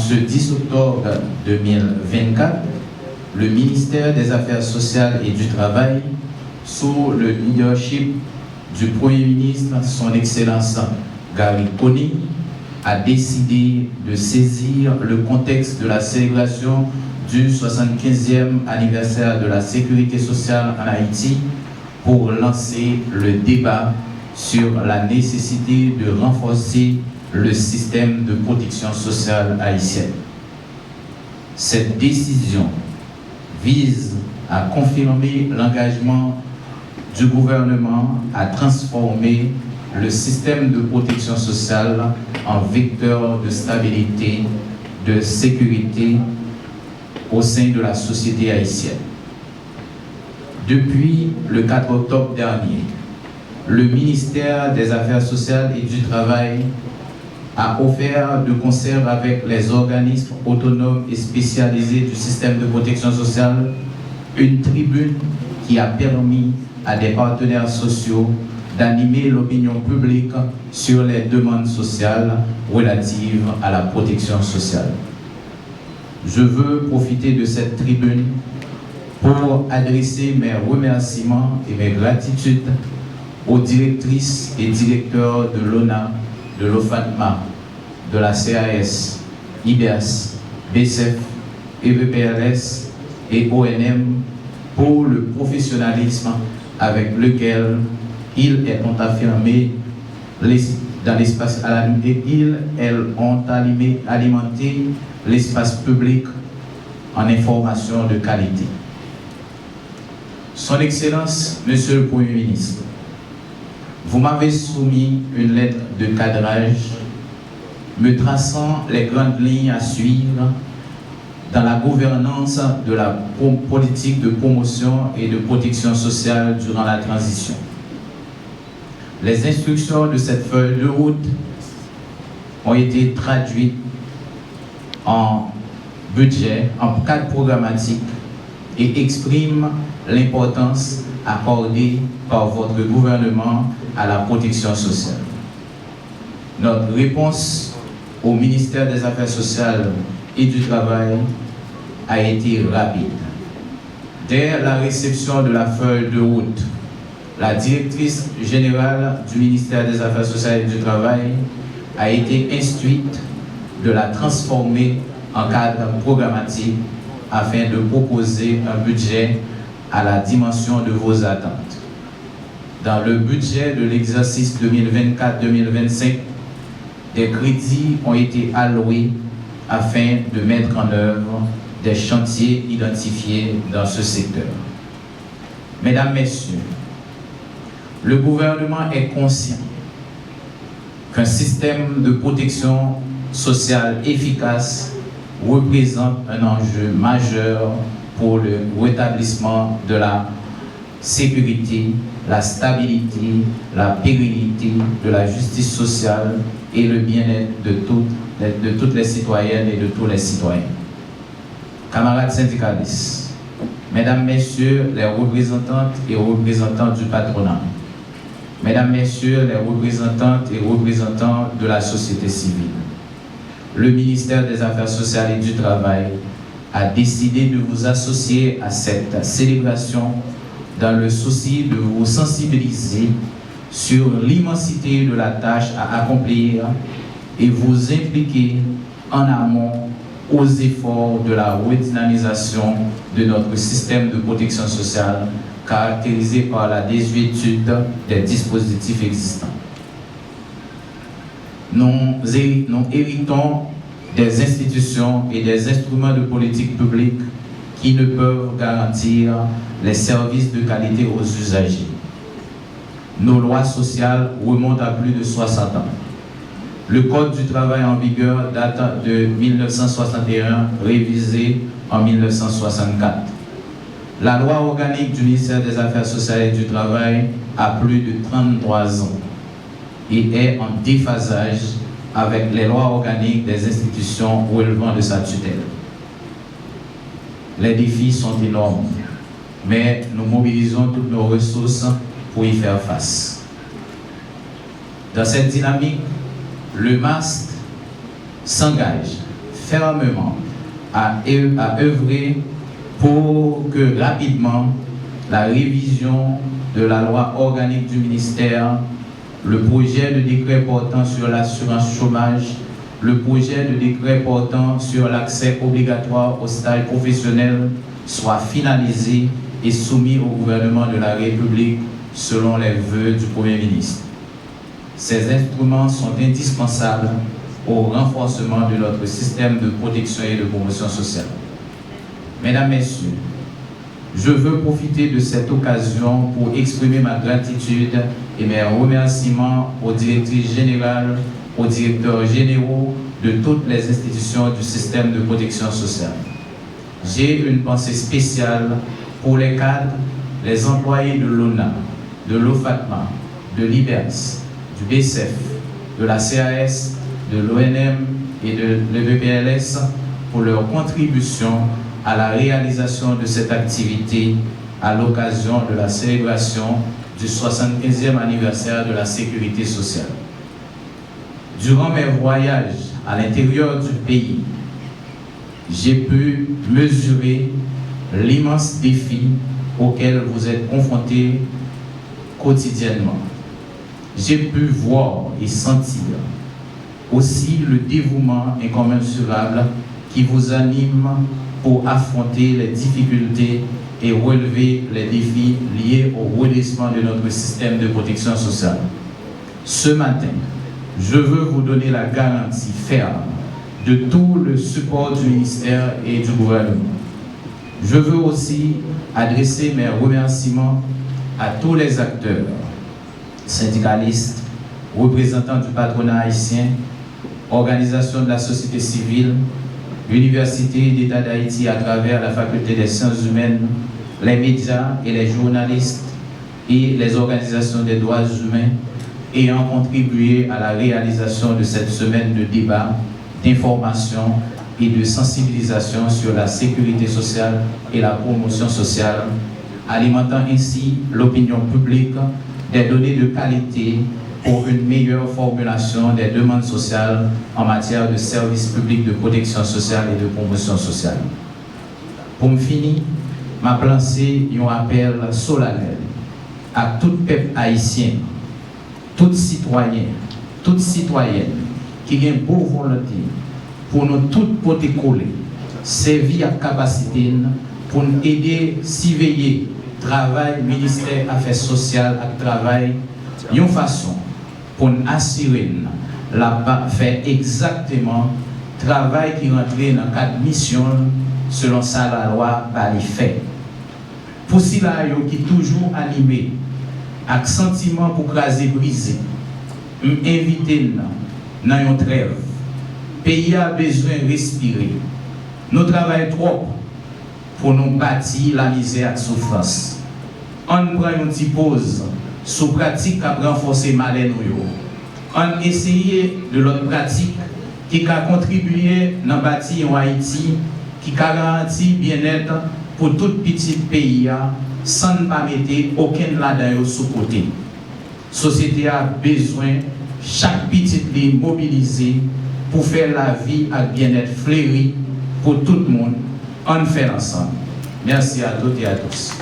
ce 10 octobre 2024, le ministère des Affaires sociales et du Travail, sous le leadership du Premier ministre, son Excellence Gary Coney, a décidé de saisir le contexte de la célébration du 75e anniversaire de la sécurité sociale en Haïti pour lancer le débat sur la nécessité de renforcer le système de protection sociale haïtienne. Cette décision vise à confirmer l'engagement du gouvernement à transformer le système de protection sociale en vecteur de stabilité, de sécurité au sein de la société haïtienne. Depuis le 4 octobre dernier, le ministère des Affaires sociales et du Travail a offert de concert avec les organismes autonomes et spécialisés du système de protection sociale une tribune qui a permis à des partenaires sociaux d'animer l'opinion publique sur les demandes sociales relatives à la protection sociale. Je veux profiter de cette tribune pour adresser mes remerciements et mes gratitudes aux directrices et directeurs de l'ONA, de l'OFATMA, de la CAS, IBEAS, BCEF, EVPRS et ONM pour le professionnalisme avec lequel ils ont affirmé dans l'espace elles ont alimenté l'espace public en information de qualité. Son Excellence, Monsieur le Premier ministre, vous m'avez soumis une lettre de cadrage me traçant les grandes lignes à suivre dans la gouvernance de la politique de promotion et de protection sociale durant la transition. Les instructions de cette feuille de route ont été traduites en budget, en cadre programmatique et expriment l'importance accordée par votre gouvernement à la protection sociale. Notre réponse au ministère des Affaires sociales et du Travail a été rapide. Dès la réception de la feuille de route, la directrice générale du ministère des Affaires sociales et du Travail a été instruite de la transformer en cadre programmatique afin de proposer un budget à la dimension de vos attentes. Dans le budget de l'exercice 2024-2025, des crédits ont été alloués afin de mettre en œuvre des chantiers identifiés dans ce secteur. Mesdames, Messieurs, le gouvernement est conscient qu'un système de protection sociale efficace représente un enjeu majeur pour le rétablissement de la sécurité, la stabilité, la pérennité de la justice sociale et le bien-être de toutes les citoyennes et de tous les citoyens. Camarades syndicalistes, Mesdames, Messieurs les représentantes et représentants du patronat, Mesdames, Messieurs les représentantes et représentants de la société civile, le ministère des Affaires sociales et du Travail a décidé de vous associer à cette célébration dans le souci de vous sensibiliser sur l'immensité de la tâche à accomplir et vous impliquer en amont aux efforts de la redynamisation de notre système de protection sociale caractérisé par la désuétude des dispositifs existants. Nous héritons des institutions et des instruments de politique publique qui ne peuvent garantir les services de qualité aux usagers. Nos lois sociales remontent à plus de 60 ans. Le Code du travail en vigueur date de 1961, révisé en 1964. La loi organique du ministère des Affaires sociales et du Travail a plus de 33 ans et est en déphasage avec les lois organiques des institutions relevant de sa tutelle. Les défis sont énormes, mais nous mobilisons toutes nos ressources pour y faire face. Dans cette dynamique, le MAST s'engage fermement à œuvrer pour que rapidement la révision de la loi organique du ministère, le projet de décret portant sur l'assurance chômage, le projet de décret portant sur l'accès obligatoire au stage professionnel soit finalisé et soumis au gouvernement de la République selon les vœux du Premier ministre. Ces instruments sont indispensables au renforcement de notre système de protection et de promotion sociale. Mesdames, Messieurs, je veux profiter de cette occasion pour exprimer ma gratitude et mes remerciements aux directrices générales, aux directeurs généraux de toutes les institutions du système de protection sociale. J'ai une pensée spéciale pour les cadres, les employés de l'ONA, de l'OFATMA, de l'IBERS, du BCF, de la CAS, de l'ONM et de l'EPLS pour leur contribution à la réalisation de cette activité à l'occasion de la célébration du 75e anniversaire de la sécurité sociale. Durant mes voyages à l'intérieur du pays, j'ai pu mesurer l'immense défi auquel vous êtes confrontés quotidiennement. J'ai pu voir et sentir aussi le dévouement incommensurable qui vous anime pour affronter les difficultés et relever les défis liés au redressement de notre système de protection sociale. Ce matin, je veux vous donner la garantie ferme de tout le support du ministère et du gouvernement. Je veux aussi adresser mes remerciements à tous les acteurs, syndicalistes, représentants du patronat haïtien, organisations de la société civile, l'Université d'État d'Haïti à travers la Faculté des sciences humaines, les médias et les journalistes et les organisations des droits humains ayant contribué à la réalisation de cette semaine de débat, d'information et de sensibilisation sur la sécurité sociale et la promotion sociale, alimentant ainsi l'opinion publique des données de qualité pour une meilleure formulation des demandes sociales en matière de services publics de protection sociale et de promotion sociale. Pour me finir, m'a lancé un appel solennel à tout peuple haïtien, tout citoyen, toute citoyenne qui a une bonne volonté pour nous tous porter coller, servir à capacité pour nous aider à surveiller le travail, ministère des Affaires sociales et travail, une façon pour nous assurer la faire exactement le travail qui rentre dans le cadre de mission selon ça la loi va les faire. Pour cela, qui est toujours animé avec sentiment pour craser briser, m'inviter dans une trêve. Le pays a besoin de respirer. Nous travaillons trop pour nous bâtir la misère et la souffrance. On prend une petite pause sous pratique qui a renforcé malin. On essaye de l'autre pratique qui a contribué à bâtir en Haïti, qui a garanti bien-être pour tout petit pays sans ne pas mettre aucun là-dedans sous côté. La société a besoin chaque petite ligne mobilisée pour faire la vie avec bien-être fleuri pour tout le monde. On fait ensemble. Merci à toutes et à tous.